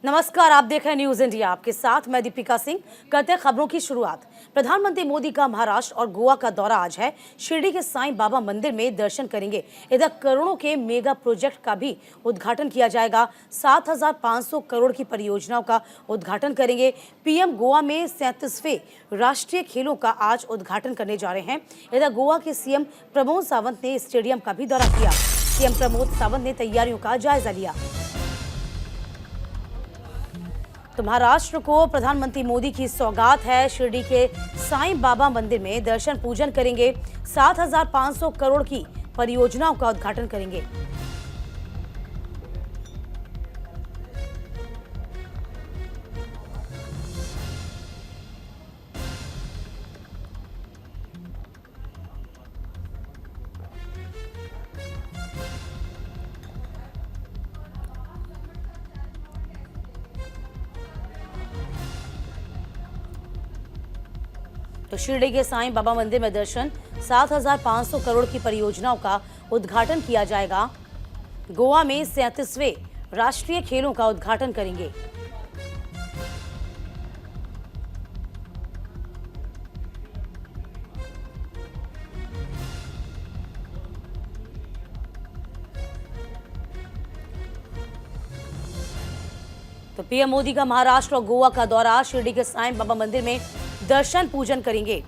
नमस्कार, आप देख रहे हैं न्यूज इंडिया। आपके साथ मैं दीपिका सिंह। करते हैं खबरों की शुरुआत। प्रधानमंत्री मोदी का महाराष्ट्र और गोवा का दौरा आज है। शिरडी के साईं बाबा मंदिर में दर्शन करेंगे। इधर करोड़ों के मेगा प्रोजेक्ट का भी उद्घाटन किया जाएगा। 7,500 करोड़ की परियोजनाओं का उद्घाटन करेंगे। पीएम गोवा में 37वें राष्ट्रीय खेलों का आज उद्घाटन करने जा रहे हैं। इधर गोवा के सीएम प्रमोद सावंत ने स्टेडियम का भी दौरा किया। सीएम प्रमोद सावंत ने तैयारियों का जायजा लिया। तो महाराष्ट्र को प्रधानमंत्री मोदी की सौगात है। शिरडी के साईं बाबा मंदिर में दर्शन पूजन करेंगे। 7,500 करोड़ की परियोजनाओं का उद्घाटन करेंगे। तो शिरडी के साईं बाबा मंदिर में दर्शन, 7,500 करोड़ की परियोजनाओं का उद्घाटन किया जाएगा। गोवा में 37वें राष्ट्रीय खेलों का उद्घाटन करेंगे। तो पीएम मोदी का महाराष्ट्र और गोवा का दौरा। शिरडी के साईं बाबा मंदिर में दर्शन पूजन करेंगे।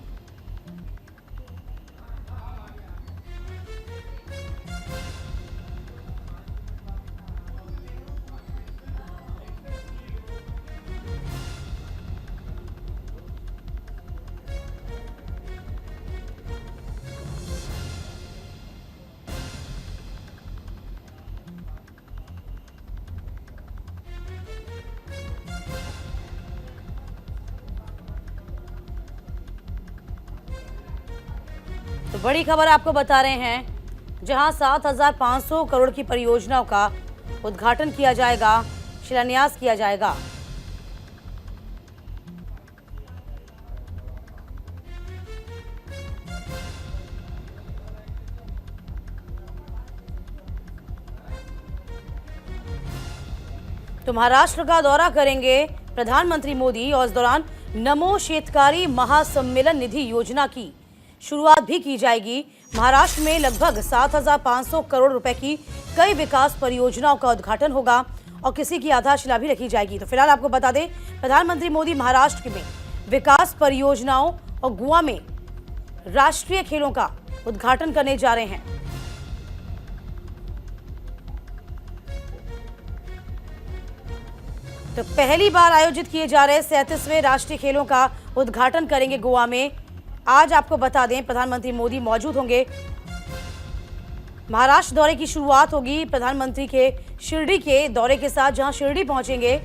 तो बड़ी खबर आपको बता रहे हैं, जहां 7,500 करोड़ की परियोजनाओं का उद्घाटन किया जाएगा, शिलान्यास किया जाएगा। तो महाराष्ट्र का दौरा करेंगे प्रधानमंत्री मोदी और इस दौरान नमो शेतकारी महासम्मेलन निधि योजना की शुरुआत भी की जाएगी। महाराष्ट्र में लगभग 7,500 करोड़ रुपए की कई विकास परियोजनाओं का उद्घाटन होगा और किसी की आधारशिला भी रखी जाएगी। तो फिलहाल आपको बता दें, प्रधानमंत्री मोदी महाराष्ट्र में विकास परियोजनाओं और गोवा में राष्ट्रीय खेलों का उद्घाटन करने जा रहे हैं। तो पहली बार आयोजित किए जा रहे 37वें राष्ट्रीय खेलों का उद्घाटन करेंगे गोवा में। आज आपको बता दें, प्रधानमंत्री मोदी मौजूद होंगे। महाराष्ट्र दौरे की शुरुआत होगी प्रधानमंत्री के शिरडी के दौरे के साथ, जहां शिरडी पहुंचेंगे,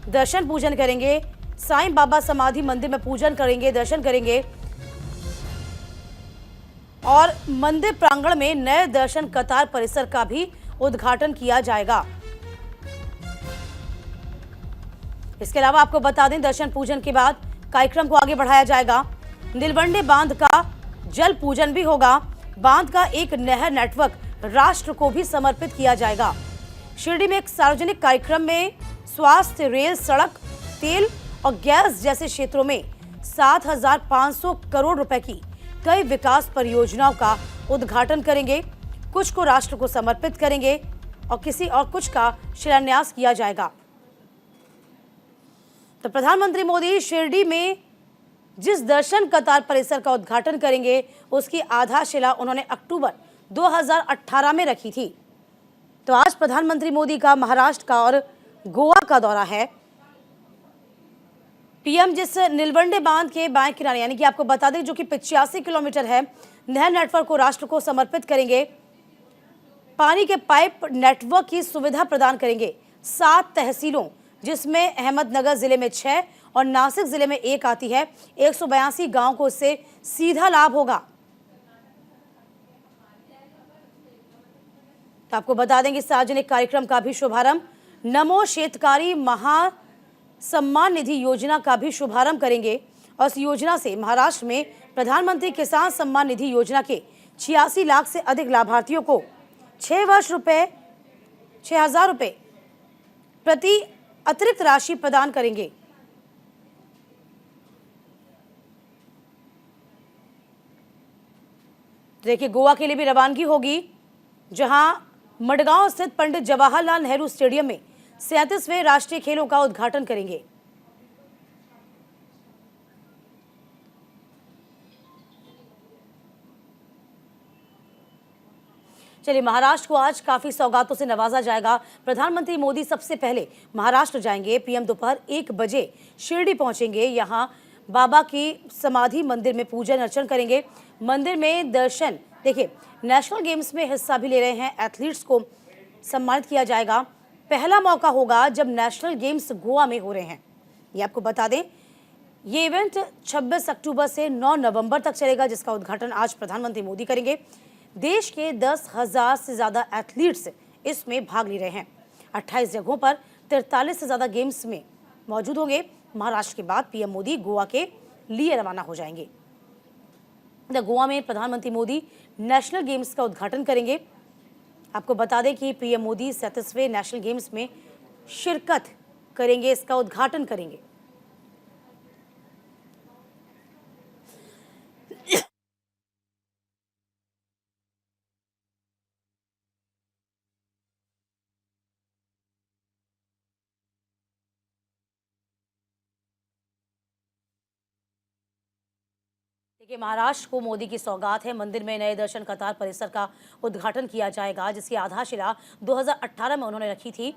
दर्शन पूजन करेंगे, साईं बाबा समाधि मंदिर में पूजन करेंगे, दर्शन करेंगे और मंदिर प्रांगण में नए दर्शन कतार परिसर का भी उद्घाटन किया जाएगा। इसके अलावा आपको बता दें, दर्शन पूजन के बाद कार्यक्रम को आगे बढ़ाया जाएगा। नीलवंडे बांध का जल पूजन भी होगा। बांध का एक नहर नेटवर्क राष्ट्र को भी समर्पित किया जाएगा। शिरडी में एक सार्वजनिक कार्यक्रम में स्वास्थ्य, रेल, सड़क, तेल और गैस जैसे क्षेत्रों में 7,500 करोड़ रुपए की कई विकास परियोजनाओं का उद्घाटन करेंगे। कुछ को राष्ट्र को समर्पित करेंगे और कुछ का शिलान्यास किया जाएगा। तो प्रधानमंत्री मोदी शिरडी में जिस दर्शन कतार परिसर का उद्घाटन करेंगे, उसकी आधारशिला उन्होंने अक्टूबर 2018 में रखी थी। तो आज प्रधानमंत्री मोदी का महाराष्ट्र का और गोवा का दौरा है। पीएम जिस नीलवंडे बांध के बाएं किनारे, यानी कि आपको बता दें, जो कि 85 किलोमीटर है, नहर नेटवर्क को राष्ट्र को समर्पित करेंगे। पानी के पाइप नेटवर्क की सुविधा प्रदान करेंगे। 7 तहसीलों, जिसमें अहमदनगर जिले में 6 और नासिक जिले में 1 आती है, 182 गांव को इससे सीधा लाभ होगा। तो आपको बता दें कि सार्वजनिक कार्यक्रम का भी शुभारंभ, नमो शेतकारी महासम्मान निधि योजना का भी शुभारंभ करेंगे और इस योजना से महाराष्ट्र में प्रधानमंत्री किसान सम्मान निधि योजना के 86 लाख से अधिक लाभार्थियों को 6 वर्ष 6,000 रुपए प्रति अतिरिक्त राशि प्रदान करेंगे। देखिए, गोवा के लिए भी रवानगी होगी, जहां मडगांव स्थित पंडित जवाहरलाल नेहरू स्टेडियम में 37वें राष्ट्रीय खेलों का उद्घाटन करेंगे। चलिए, महाराष्ट्र को आज काफी सौगातों से नवाजा जाएगा। प्रधानमंत्री मोदी सबसे पहले महाराष्ट्र जाएंगे। पीएम दोपहर 1 बजे शिरडी पहुंचेंगे। यहां बाबा की समाधि मंदिर में पूजन अर्चन करेंगे। मंदिर में दर्शन, देखिए, नेशनल गेम्स में हिस्सा भी ले रहे हैं एथलीट्स को सम्मानित किया जाएगा। पहला मौका होगा जब नेशनल गेम्स गोवा में हो रहे हैं। ये आपको बता दें, ये इवेंट 26 अक्टूबर से 9 नवंबर तक चलेगा, जिसका उद्घाटन आज प्रधानमंत्री मोदी करेंगे। देश के 10,000 से ज्यादा एथलीट्स इसमें भाग ले रहे हैं। 28 जगहों पर 43 से ज्यादा गेम्स में मौजूद होंगे। महाराष्ट्र के बाद पीएम मोदी गोवा के लिए रवाना हो जाएंगे। गोवा में प्रधानमंत्री मोदी नेशनल गेम्स का उद्घाटन करेंगे। आपको बता दें कि पीएम मोदी 37वें नेशनल गेम्स में शिरकत करेंगे, इसका उद्घाटन करेंगे। देखिए, महाराष्ट्र को मोदी की सौगात है। मंदिर में नए दर्शन कतार परिसर का उद्घाटन किया जाएगा, जिसकी आधारशिला 2018 में उन्होंने रखी थी।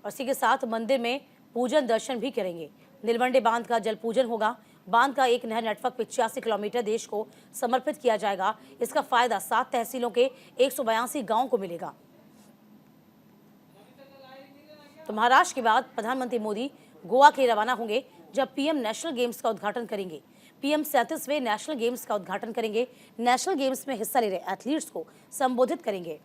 और इसी के साथ मंदिर में पूजन दर्शन भी करेंगे। नीलवंडे बांध का जल पूजन होगा। बांध का एक नहर नेटवर्क 85 किलोमीटर देश को समर्पित किया जाएगा। इसका फायदा 7 तहसीलों के 182 गांवों को मिलेगा। तो महाराष्ट्र के बाद प्रधानमंत्री मोदी गोवा के रवाना होंगे, जब पीएम नेशनल गेम्स का उद्घाटन करेंगे। पीएम 37वें नेशनल गेम्स का उद्घाटन करेंगे। नेशनल गेम्स में हिस्सा ले रहे एथलीट्स को संबोधित करेंगे।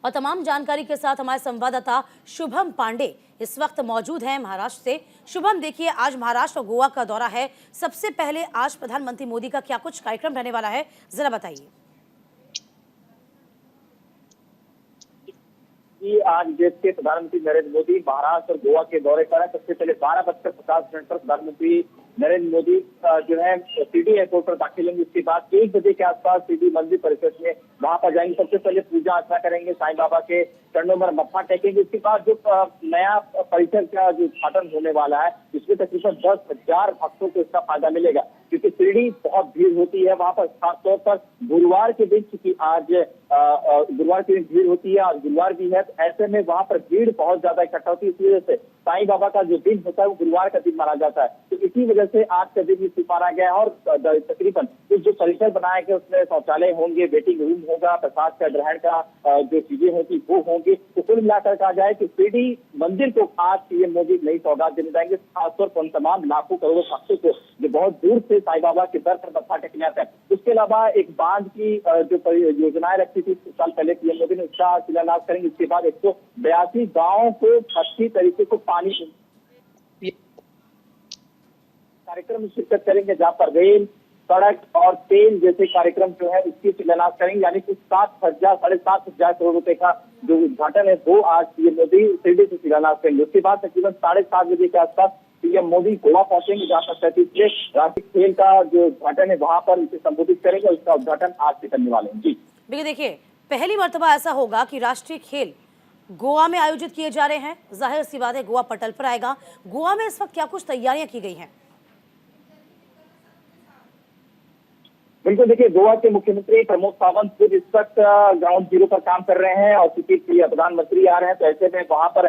और तमाम जानकारी के साथ हमारे संवाददाता शुभम पांडे इस वक्त मौजूद हैं महाराष्ट्र से। शुभम, देखिए, आज महाराष्ट्र और गोवा का दौरा है। सबसे पहले आज प्रधानमंत्री मोदी का क्या कुछ कार्यक्रम रहने वाला है, जरा बताइए। आज देश के प्रधानमंत्री नरेंद्र मोदी महाराष्ट्र और गोवा के दौरे पर है। सबसे पहले 12:50 पर प्रधानमंत्री नरेंद्र मोदी जो है सीडी एयरपोर्ट पर दाखिल होंगे। उसके बाद 1 बजे के आसपास सीडी मंदिर परिसर में वहां पर जाएंगे। सबसे पहले पूजा अर्चना करेंगे, साईं बाबा के चरणों में मत्था टेकेंगे। उसके बाद जो नया परिसर का जो उद्घाटन होने वाला है, इसमें तकरीबन 10,000 भक्तों को इसका फायदा मिलेगा, क्योंकि शिरडी बहुत भीड़ होती है वहां पर, खासतौर पर गुरुवार के दिन, क्योंकि आज गुरुवार के दिन भीड़ होती है, आज गुरुवार भी है। तो ऐसे में वहां पर भीड़ बहुत ज्यादा इकट्ठा होती है। इसी वजह से साईं बाबा का जो दिन होता है वो गुरुवार का दिन माना जाता है। तो इसी वजह से आज का दिन भी माना गया है। और तकरीबन कुछ जो परिसर बनाए गए उसमें शौचालय होंगे, वेटिंग रूम होगा, प्रसाद का ग्रहण का जो चीजें होती वो होंगी। तो कुल मिलाकर कहा जाए कि शिरडी मंदिर को आज पीएम मोदी नई सौगात देने जाएंगे, खासतौर पर उन तमाम लाखों करोड़ों भक्तों को जो बहुत दूर से साईं बाबा के दर पर मत्था टेकने आते हैं। उसके अलावा एक बांध की जो योजनाएं रखी थी कुछ साल पहले पीएम मोदी ने, उसका शिलान्यास करेंगे। इसके बाद 182 गाँवों को अच्छी तरीके से पानी कार्यक्रम में शिरकत करेंगे, जहां पर रेल, सड़क और तेल जैसे कार्यक्रम जो है उसकी शिलान्यास करेंगे। यानी कि 7,000 करोड़ रुपए का जो उद्घाटन है वो आज पीएम मोदी शिरडी से शिलान्यास करेंगे। उसके बाद तकरीबन 7:30 बजे के आसपास पीएम मोदी गोवा पहुंचेंगे, जहां पर 37वें राष्ट्रीय खेल का जो उद्घाटन है वहां पर इसे संबोधित करेंगे। उसका उद्घाटन आज से करने वाले हैं। जी देखिए, पहली मर्तबा ऐसा होगा कि राष्ट्रीय खेल गोवा में आयोजित किए जा रहे हैं। जाहिर सी बात है, गोवा पटल पर आएगा। गोवा में इस वक्त क्या कुछ तैयारियां की गई हैं? बिल्कुल, देखिए, गोवा के मुख्यमंत्री प्रमोद सावंत खुद इस वक्त ग्राउंड जीरो पर काम कर रहे हैं। और चूंकि प्रधानमंत्री आ रहे हैं, तो ऐसे में वहां पर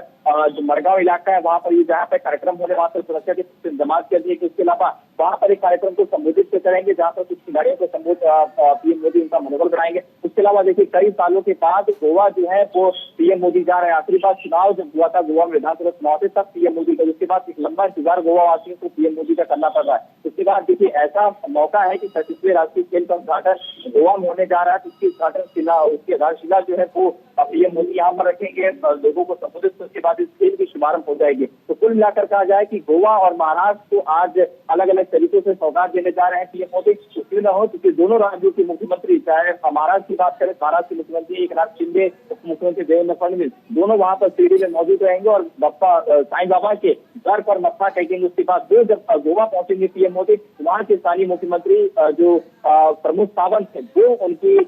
जो मडगांव इलाका है वहां पर ये जहाँ पे कार्यक्रम होने, वहां पर सुरक्षा के इंतजाम कर दिए। उसके अलावा वहां पर एक कार्यक्रम को संबोधित करेंगे, जहाँ पर कुछ खिलाड़ियों को पीएम मोदी उनका मनोबल बढ़ाएंगे। उसके अलावा देखिए, कई सालों के बाद गोवा जो है वो पीएम मोदी जा रहे हैं। आखिरी बार चुनाव जब हुआ था गोवा में विधानसभा चुनाव से, तब पीएम मोदी का, उसके बाद एक लंबा इंतजार गोवा वासियों को पीएम मोदी का करना पड़ रहा है। उसके बाद देखिए, ऐसा मौका है कि 37वें राष्ट्रीय खेल का उद्घाटन गोवा में होने जा रहा है। उसकी उद्घाटन शिला, उसकी आधारशिला जो है वो पीएम मोदी यहाँ पर रखेंगे, लोगों को संबोधित, उसके बाद इस खेल की शुभारंभ हो जाएगी। तो कुल मिलाकर कहा जाए कि गोवा और महाराष्ट्र को आज अलग अलग तरीकों से सौगात देने जा रहे हैं पीएम मोदी। क्यों न हो, क्योंकि दोनों राज्यों के मुख्यमंत्री, चाहे महाराष्ट्र की बात करें, महाराष्ट्र के मुख्यमंत्री एकनाथ शिंदे, उप मुख्यमंत्री देवेंद्र फडणवीस, दोनों वहां पर शिरडी में मौजूद रहेंगे और साईं बाबा के दर पर मत्था टेकेंगे। उसके बाद जब गोवा पहुंचेंगे पीएम मोदी, वहां के स्थानीय मुख्यमंत्री जो प्रमोद सावंत है, वो उनके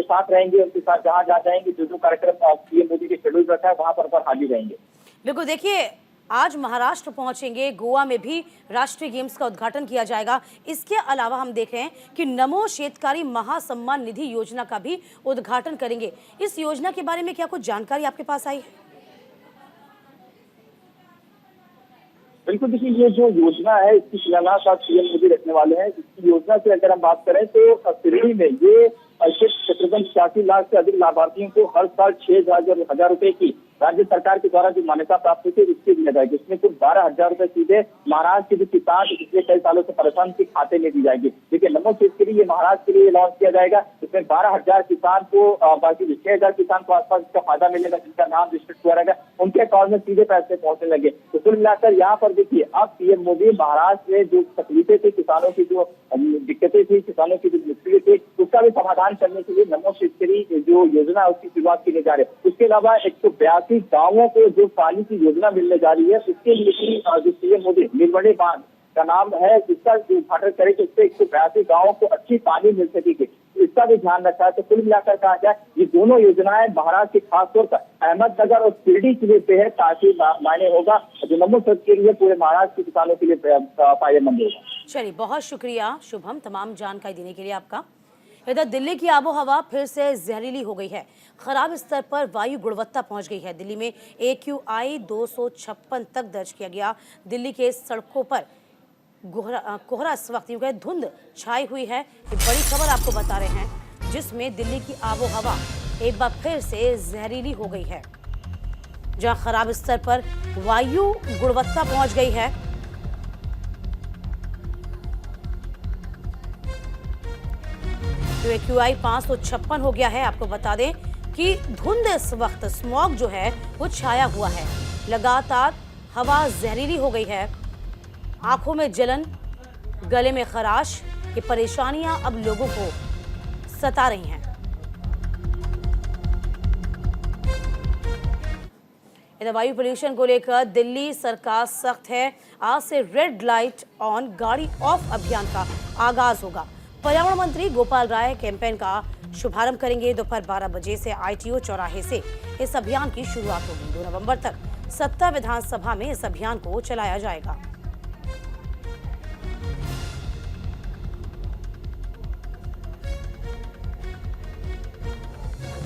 साथ रहेंगे, उनके साथ जहां जाएंगे, जो कार्यक्रम पीएम मोदी के शेड्यूल रखा है वहां पर हाजिर रहेंगे। बिल्कुल, देखिए आज महाराष्ट्र पहुंचेंगे, गोवा में भी राष्ट्रीय गेम्स का उद्घाटन किया जाएगा। इसके अलावा हम देख रहे हैं कि नमो शेतकारी महासम्मान निधि योजना का भी उद्घाटन करेंगे। इस योजना के बारे में क्या कुछ जानकारी आपके पास आई है? बिल्कुल, देखिए ये जो योजना है इसकी शिलान्यास आज पीएम मोदी रखने वाले हैं। इसकी योजना की अगर हम बात करें तो शिरडी में ये तकरीबन 86 लाख से अधिक लाभार्थियों को हर साल 6,000 रुपए की राज्य सरकार के द्वारा जो मान्यता प्राप्त हुई थी उसकी दी जाएगी। इसमें कुछ 12,000 रुपए सीधे महाराष्ट्र के जो किसान पिछले कई सालों से परेशान के खाते में दी जाएगी। देखिए नमो शेतकारी ये महाराष्ट्र के लिए लॉन्च किया जाएगा। इसमें 12,000 किसान को, बाकी 6,000 किसान को आसपास इसका फायदा मिलेगा, जिनका नाम रजिस्टर्ड हुआ रहेगा, उनके अकाउंट में सीधे पैसे पहुंचने लगे। तो कुल मिलाकर यहाँ पर देखिए अब पीएम मोदी महाराष्ट्र में जो तकलीफें थी, किसानों की जो दिक्कतें थी, किसानों की जो मुश्किलें थी, उसका भी समाधान करने के लिए नमो शेतकारी जो योजना है उसकी शुरुआत की जा रही है। उसके अलावा 182 गांवों को जो पानी की योजना मिलने जा रही है, उसके लिए भी जो पीएम मोदी नीलवंडे बांध का नाम है, जिसका उद्घाटन करेंगे, उससे 182 गांवों को अच्छी पानी मिल सकेगी, इसका भी ध्यान रखा है। तो कुल मिलाकर कहा जाए ये दोनों योजनाएं महाराष्ट्र के खासतौर पर अहमदनगर और शिरडी के लिए बेहद काफी मायने होगा, जो नमो शेतकारी के लिए पूरे महाराष्ट्र के किसानों के लिए फायदेमंद होगा। चलिए, बहुत शुक्रिया शुभम तमाम जानकारी देने के लिए आपका। इधर दिल्ली की आबोहवा फिर से जहरीली हो गई है। खराब स्तर पर वायु गुणवत्ता पहुंच गई है। दिल्ली में AQI 256 तक दर्ज किया गया। दिल्ली के सड़कों पर कोहरा इस वक्त यूं कहे धुंध छाई हुई है। ये बड़ी खबर आपको बता रहे हैं, जिसमें दिल्ली की आबोहवा एक बार फिर से जहरीली हो गई है, जहां खराब स्तर पर वायु गुणवत्ता पहुंच गई है। तो AQI 556 हो गया है। आपको बता दें कि धुंध इस वक्त, स्मॉग जो है वो छाया हुआ है। लगातार हवा जहरीली हो गई है। आंखों में जलन, गले में खराश, ये परेशानियां अब लोगों को सता रही हैं। इधर वायु पोल्यूशन को लेकर दिल्ली सरकार सख्त है। आज से रेड लाइट ऑन गाड़ी ऑफ अभियान का आगाज होगा। पर्यावरण मंत्री गोपाल राय कैंपेन का शुभारंभ करेंगे। दोपहर 12 बजे से ITO चौराहे से इस अभियान की शुरुआत होगी। 2 नवंबर तक 70 विधानसभा में इस अभियान को चलाया जाएगा।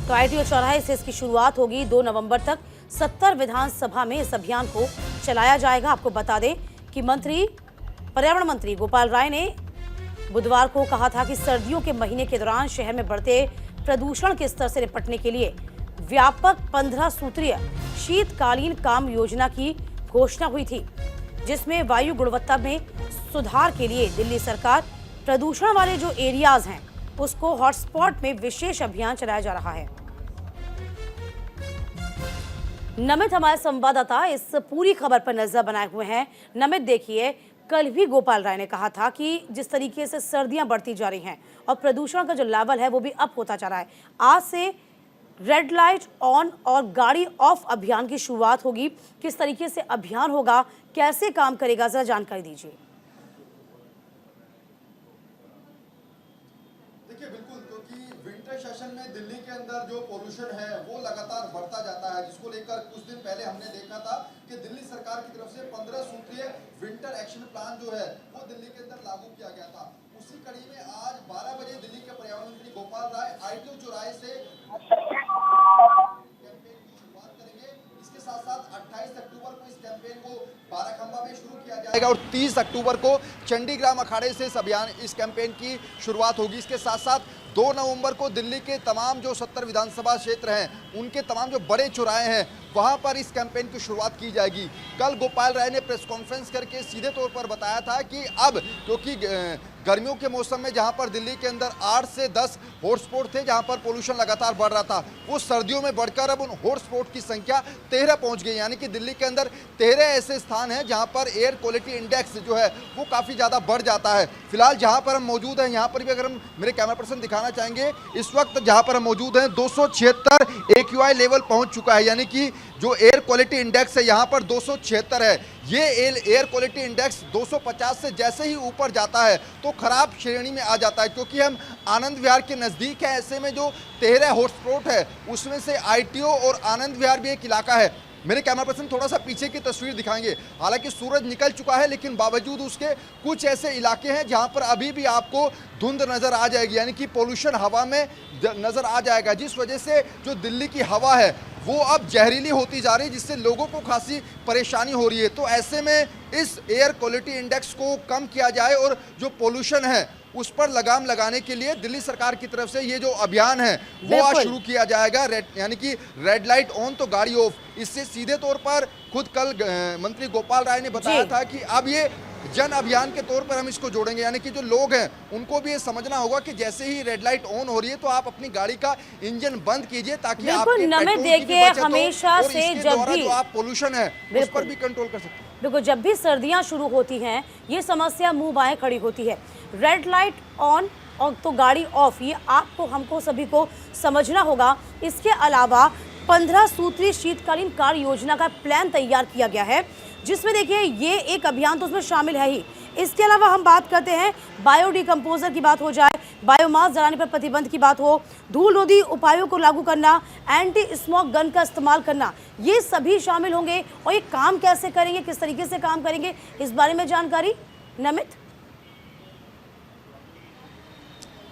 तो ITO चौराहे से इसकी शुरुआत होगी। 2 नवंबर तक 70 विधानसभा में इस अभियान को चलाया जाएगा। आपको बता दें कि पर्यावरण मंत्री गोपाल राय ने बुधवार को कहा था कि सर्दियों के महीने के दौरान शहर में बढ़ते प्रदूषण के स्तर से निपटने के लिए व्यापक 15 सूत्रीय शीतकालीन काम योजना की घोषणा हुई थी, जिसमें वायु गुणवत्ता में सुधार के लिए दिल्ली सरकार प्रदूषण वाले जो एरियाज हैं उसको हॉटस्पॉट में विशेष अभियान चलाया जा रहा है। नमित हमारे संवाददाता इस पूरी खबर पर नजर बनाए हुए हैं। नमित, देखिए कल भी गोपाल राय ने कहा था कि जिस तरीके से सर्दियां बढ़ती जा रही हैं और प्रदूषण का जो लेवल है वो भी अप होता जा रहा है, आज से रेड लाइट ऑन और गाड़ी ऑफ अभियान की शुरुआत होगी। किस तरीके से अभियान होगा, कैसे काम करेगा, जरा जानकारी दीजिए। देखिए बिल्कुल, क्योंकि विंटर सेशन में दिल्ली के अंदर जो पोल्यूशन है वो लगातार बढ़ता जाता है, जिसको लेकर कुछ दिन पहले हमने देखा था कि दिल्ली सरकार की तरफ से 15 सूत्रीय विंटर एक्शन प्लान जो है वो दिल्ली के अंदर लागू किया गया था। उसी कड़ी में आज 12 बजे दिल्ली के पर्यावरण मंत्री गोपाल राय ITO चौराहे से कैंपेन की शुरुआत करेंगे। इसके साथ साथ 28 अक्टूबर को इस कैंपेन को बाराखंबा में शुरू किया जाएगा और 30 अक्टूबर को चंडीग्राम अखाड़े से इस कैंपेन की शुरुआत होगी। इसके साथ साथ 2 नवंबर को दिल्ली के तमाम जो 70 विधानसभा क्षेत्र हैं उनके तमाम जो बड़े चौराहे हैं वहां पर इस कैंपेन की शुरुआत की जाएगी। कल गोपाल राय ने प्रेस कॉन्फ्रेंस करके सीधे तौर पर बताया था कि अब क्योंकि गर्मियों के मौसम में जहां पर दिल्ली के अंदर 8 से 10 हॉटस्पॉट थे जहां पर पोल्यूशन लगातार बढ़ रहा था, वो सर्दियों में बढ़कर अब उन हॉटस्पॉट की संख्या 13 पहुंच गई। यानी कि दिल्ली के अंदर 13 ऐसे स्थान हैं जहां पर एयर क्वालिटी इंडेक्स जो है वो काफ़ी ज़्यादा बढ़ जाता है। फिलहाल जहां पर हम मौजूद हैं, यहाँ पर भी अगर हम मेरे कैमरा पर्सन दिखाना चाहेंगे, इस वक्त जहां पर हम मौजूद हैं 276 AQI लेवल पहुंच चुका है। यानी कि जो एयर क्वालिटी इंडेक्स है यहाँ पर 276 है। ये एयर क्वालिटी इंडेक्स 250 से जैसे ही ऊपर जाता है तो खराब श्रेणी में आ जाता है, क्योंकि हम आनंद विहार के नज़दीक है। ऐसे में जो 13 हॉटस्पॉट है उसमें से ITO और आनंद विहार भी एक इलाका है। मेरे कैमरा पर्सन थोड़ा सा पीछे की तस्वीर दिखाएंगे। हालांकि सूरज निकल चुका है लेकिन बावजूद उसके कुछ ऐसे इलाके हैं जहां पर अभी भी आपको धुंध नजर आ जाएगी, यानी कि पोल्यूशन हवा में नजर आ जाएगा, जिस वजह से जो दिल्ली की हवा है वो अब जहरीली होती जा रही है, जिससे लोगों को खासी परेशानी हो रही है। तो ऐसे में इस एयर क्वालिटी इंडेक्स को कम किया जाए और जो पोल्यूशन है उस पर लगाम लगाने के लिए दिल्ली सरकार की तरफ से ये जो अभियान है वो आज शुरू किया जाएगा। यानी कि रेड लाइट ऑन तो गाड़ी ऑफ। इससे सीधे तौर पर खुद कल मंत्री गोपाल राय ने बताया था कि अब ये जन अभियान के तौर पर हम इसको जोड़ेंगे, यानी कि जो लोग हैं उनको भी ये समझना होगा कि जैसे ही रेड लाइट ऑन हो रही है तो आप अपनी गाड़ी का इंजन बंद कीजिए, ताकि आपके पेट्रोल की भी बचत हो हमेशा और से इसके जब द्वारा भी जो आप पोल्यूशन है उस पर भी कंट्रोल कर सकते हैं। देखो, जब भी सर्दियां शुरू होती हैं ये समस्या मुंह बाएं खड़ी होती है। रेड लाइट ऑन और तो गाड़ी ऑफ, ये आपको हमको सभी को समझना होगा। इसके अलावा 15 सूत्रीय शीतकालीन कार्य योजना का प्लान तैयार किया गया है, जिसमें देखिए ये एक अभियान तो उसमें शामिल है ही। इसके अलावा हम बात करते हैं बायोडिकम्पोजर की बात हो जाए, बायोमास जलाने पर प्रतिबंध की बात हो, धूल रोधी उपायों को लागू करना, एंटी स्मोक गन का इस्तेमाल करना, ये सभी शामिल होंगे। और ये काम कैसे करेंगे, किस तरीके से काम करेंगे, इस बारे में जानकारी नमित।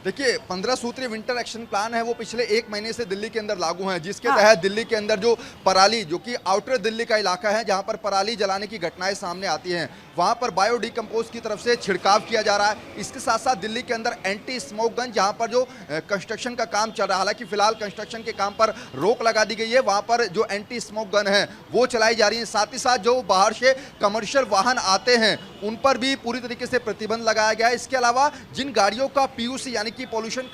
देखिए 15 सूत्रीय विंटर एक्शन प्लान है वो पिछले 1 महीने से दिल्ली के अंदर लागू है, जिसके तहत दिल्ली के अंदर जो पराली, जो कि आउटर दिल्ली का इलाका है जहां पर पराली जलाने की घटनाएं सामने आती हैं, वहां पर बायोडिकम्पोज की तरफ से छिड़काव किया जा रहा है। इसके साथ साथ दिल्ली के अंदर एंटी स्मोक गन, जहां पर जो कंस्ट्रक्शन का काम चल रहा है, हालांकि फिलहाल कंस्ट्रक्शन के काम पर रोक लगा दी गई है, वहां पर जो एंटी स्मोक गन है वो चलाई जा रही है। साथ ही साथ जो बाहर से कमर्शियल वाहन आते हैं उन पर भी पूरी तरीके से प्रतिबंध लगाया गया है। इसके अलावा जिन गाड़ियों का PUC यानी कि पोल्यूशन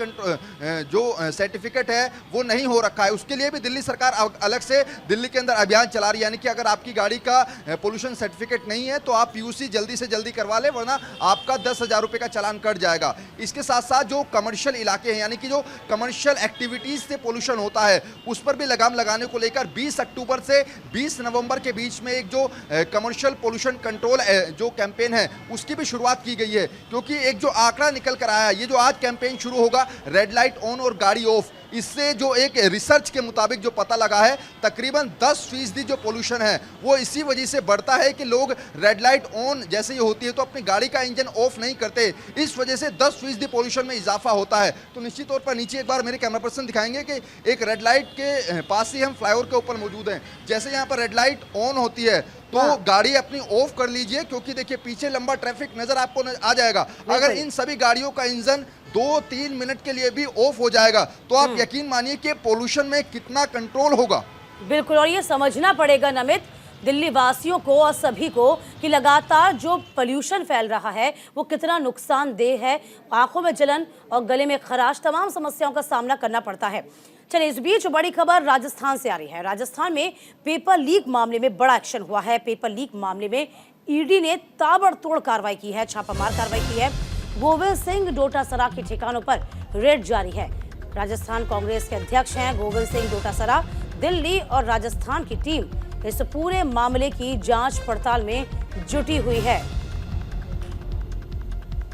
जो सर्टिफिकेट है वो नहीं हो रखा है, उसके लिए भी दिल्ली सरकार अलग से दिल्ली के अंदर अभियान चला रही है। यानी कि अगर आपकी गाड़ी का पोल्यूशन सर्टिफिकेट नहीं है तो आप PUC जल्दी से जल्दी करवा ले, वरना आपका 10,000 रुपए का चालान कट जाएगा। इसके साथ साथ जो कमर्शियल इलाके हैं, यानी कि जो कमर्शियल एक्टिविटीज से पोल्यूशन होता है उस पर भी लगाम लगाने को लेकर 20 अक्टूबर से 20 नवंबर के बीच में एक जो कमर्शियल पोल्यूशन कंट्रोल जो कैंपेन है उसकी भी शुरुआत की गई है। क्योंकि एक जो आंकड़ा निकल कर आया है, ये जो आज कैंपेन शुरू होगा रेड लाइट ऑन और गाड़ी ऑफ, इससे जो एक रिसर्च के मुताबिक जो पता लगा है तकरीबन 10% जो पोल्यूशन है वो इसी वजह से बढ़ता है कि लोग रेड लाइट ऑन जैसे ही होती है तो अपनी गाड़ी का इंजन ऑफ नहीं करते, इस वजह से 10% पोल्यूशन में इजाफा होता है। तो निश्चित तौर पर नीचे एक बार मेरे कैमरा पर्सन दिखाएंगे कि एक रेड लाइट के पास ही हम फ्लाईओवर के ऊपर मौजूद हैं। जैसे यहाँ पर रेड लाइट ऑन होती है तो गाड़ी अपनी ऑफ कर लीजिए, क्योंकि देखिए पीछे लंबा ट्रैफिक नजर आपको आ जाएगा। अगर इन सभी गाड़ियों का इंजन 2-3 मिनट के लिए भी ऑफ हो जाएगा तो आप यकीन मानिए कि पोल्यूशन में कितना कंट्रोल होगा। बिल्कुल, और ये समझना पड़ेगा नमित दिल्ली वासियों को और सभी को कि लगातार जो पोल्यूशन फैल रहा है वो कितना नुकसानदेह है। आंखों में जलन और गले में खराश, तमाम समस्याओं का सामना करना पड़ता है। चलिए, इस बीच बड़ी खबर राजस्थान से आ रही है। राजस्थान में पेपर लीक मामले में बड़ा एक्शन हुआ है। पेपर लीक मामले में ईडी ने ताबड़तोड़ कार्रवाई की है, छापामार कार्रवाई की है। गोविंद सिंह डोटासरा के ठिकानों पर रेड जारी है। राजस्थान कांग्रेस के अध्यक्ष हैं गोविंद सिंह डोटासरा। दिल्ली और राजस्थान की टीम इस पूरे मामले की जांच पड़ताल में जुटी हुई है।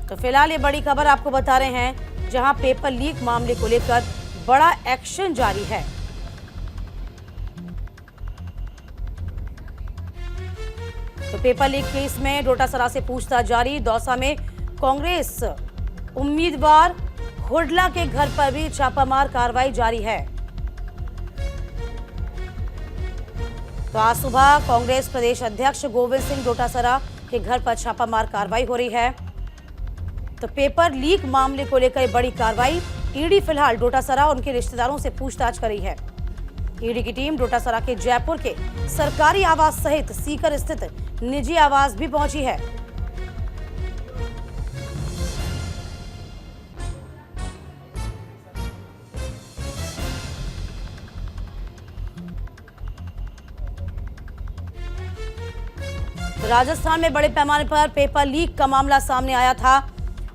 तो फिलहाल ये बड़ी खबर आपको बता रहे हैं, जहां पेपर लीक मामले को लेकर बड़ा एक्शन जारी है। तो पेपर लीक केस में डोटासरा से पूछताछ जारी। दौसा में कांग्रेस उम्मीदवार हुडला के घर पर भी छापामार कार्रवाई जारी है। तो आज सुबह कांग्रेस प्रदेश अध्यक्ष गोविंद सिंह डोटासरा के घर पर छापामार कार्रवाई हो रही है। तो पेपर लीक मामले को लेकर बड़ी कार्रवाई। ईडी फिलहाल डोटासरा और उनके रिश्तेदारों से पूछताछ कर रही है। ईडी की टीम डोटासरा के जयपुर के सरकारी आवास सहित सीकर स्थित निजी आवास भी पहुंची है। राजस्थान में बड़े पैमाने पर पेपर लीक का मामला सामने आया था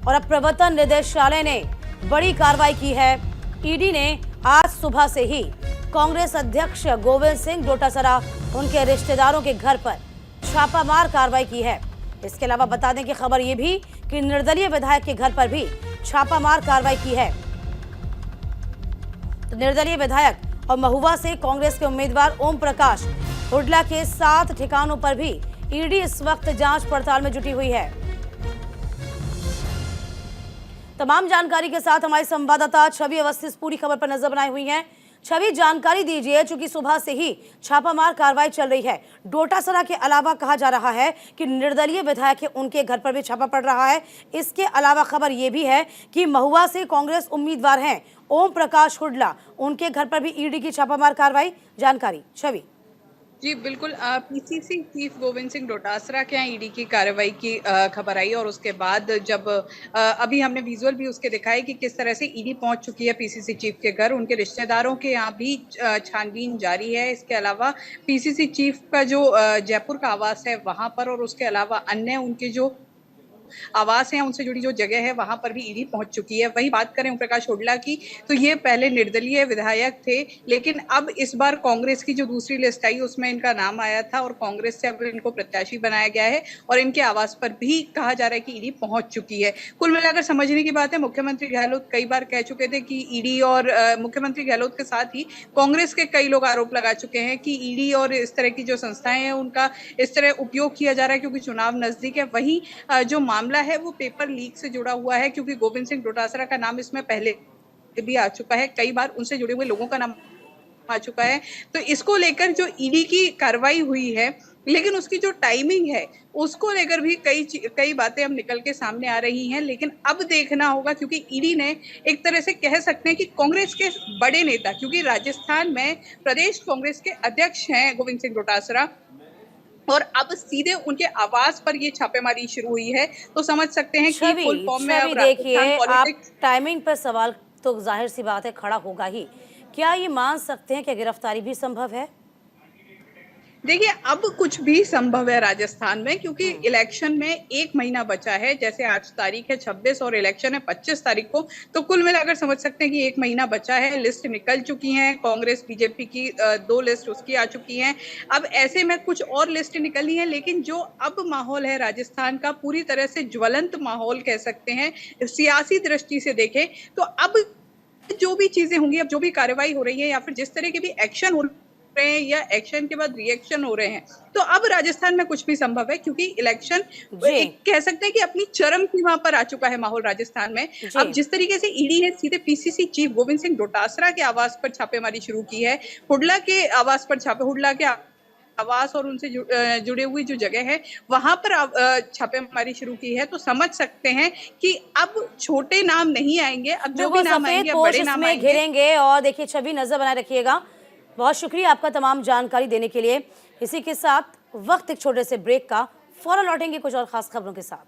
और अब प्रवर्तन निदेशालय ने बड़ी कार्रवाई की है। ईडी ने आज सुबह से ही कांग्रेस अध्यक्ष गोविंद सिंह डोटासरा उनके रिश्तेदारों के घर पर छापामार कार्रवाई की है। इसके अलावा बता दें कि खबर यह भी कि निर्दलीय विधायक के घर पर भी छापामार कार्रवाई की है। तो निर्दलीय विधायक और महुआ से कांग्रेस के उम्मीदवार ओम प्रकाश हुड्डा के 7 ठिकानों पर भी ईडी इस वक्त जांच पड़ताल में जुटी हुई है। तमाम जानकारी के साथ हमारे संवाददाता छवि अवस्थी पूरी खबर पर नजर बनाई हुई हैं। छवि, जानकारी दीजिए, चूंकि सुबह से ही छापामार कार्रवाई चल रही है। डोटासरा के अलावा कहा जा रहा है कि निर्दलीय विधायक के उनके घर पर भी छापा पड़ रहा है। इसके अलावा खबर यह भी है कि महुआ से कांग्रेस उम्मीदवार हैं ओम प्रकाश हुड्डा, उनके घर पर भी ईडी की छापामार कार्रवाई। जानकारी छवि। जी बिल्कुल, पीसीसी चीफ गोविंद सिंह डोटासरा के यहाँ ईडी की कार्रवाई की खबर आई और उसके बाद जब अभी हमने विजुअल भी उसके दिखाए कि किस तरह से ईडी पहुंच चुकी है पीसीसी चीफ के घर। उनके रिश्तेदारों के यहाँ भी छानबीन जारी है। इसके अलावा पीसीसी चीफ का जो जयपुर का आवास है वहां पर और उसके अलावा अन्य उनके जो आवास है उनसे जुड़ी जो जगह है वहां पर भी ईडी पहुंच चुकी है। वही बात करें ओम प्रकाश हुड्डा की, तो ये पहले निर्दलीय विधायक थे, लेकिन अब इस बार कांग्रेस की जो दूसरी लिस्ट आई उसमें इनका नाम आया था और कांग्रेस से अब इनको प्रत्याशी बनाया गया है और इनके आवास पर भी कहा जा रहा है कि ईडी पहुंच चुकी है। कुल मिलाकर समझने की बात है, मुख्यमंत्री गहलोत कई बार कह चुके थे कि ईडी और मुख्यमंत्री गहलोत के साथ ही कांग्रेस के कई लोग आरोप लगा चुके हैं कि ईडी और इस तरह की जो संस्थाएं हैं उनका इस तरह उपयोग किया जा रहा है क्योंकि चुनाव नजदीक है। वहीं जो मामला है वो पेपर लीक से जुड़ा हुआ है क्योंकि गोविंद सिंह डोटासरा का नाम इसमें पहले भी आ चुका है, कई बार उनसे जुड़े हुए लोगों का नाम आ चुका है। तो इसको लेकर जो ईडी की कार्रवाई हुई है, लेकिन उसकी जो टाइमिंग है उसको लेकर भी कई बातें अब निकल के सामने आ रही हैं। लेकिन अब देखना होगा क्योंकि ईडी ने एक तरह से कह सकते हैं कि कांग्रेस के बड़े नेता, क्योंकि राजस्थान में प्रदेश कांग्रेस के अध्यक्ष हैं गोविंद सिंह डोटासरा और अब सीधे उनके आवास पर ये छापेमारी शुरू हुई है, तो समझ सकते हैं कि फुल फॉर्म में अब देखिए, आप टाइमिंग पर सवाल तो जाहिर सी बात है खड़ा होगा ही। क्या ये मान सकते हैं कि गिरफ्तारी भी संभव है? देखिए, अब कुछ भी संभव है राजस्थान में क्योंकि इलेक्शन में 1 महीना बचा है। जैसे आज तारीख है 26 और इलेक्शन है 25 तारीख को, तो कुल मिलाकर समझ सकते हैं कि 1 महीना बचा है। लिस्ट निकल चुकी हैं, कांग्रेस बीजेपी की 2 लिस्ट उसकी आ चुकी हैं। अब ऐसे में कुछ और लिस्ट निकली है, लेकिन जो अब माहौल है राजस्थान का पूरी तरह से ज्वलंत माहौल कह सकते हैं सियासी दृष्टि से देखें तो अब जो भी चीजें होंगी, अब जो भी कार्रवाई हो रही है या फिर जिस तरह के भी एक्शन हो रहे हैं या एक्शन के बाद रिएक्शन हो रहे हैं, तो अब राजस्थान में कुछ भी संभव है क्योंकि इलेक्शन कह सकते हैं कि अपनी चरम सीमा पर आ चुका है माहौल राजस्थान में। अब जिस तरीके से ईडी ने सीधे पीसीसी चीफ गोविंद सिंह डोटासरा के आवास पर छापेमारी शुरू की है, हुड्डा के आवास पर हुड्डा के आवास और उनसे जुड़े हुई जो जगह है वहां पर छापेमारी शुरू की है, तो समझ सकते हैं कि अब छोटे नाम नहीं आएंगे, अब जो भी नाम आएंगे बड़े नाम आएंगे, घेरेंगे। और देखिए छवि, नजर बनाए रखिएगा। बहुत शुक्रिया आपका तमाम जानकारी देने के लिए। इसी के साथ वक्त एक छोटे से ब्रेक का, फौरन लौटेंगे कुछ और खास खबरों के साथ।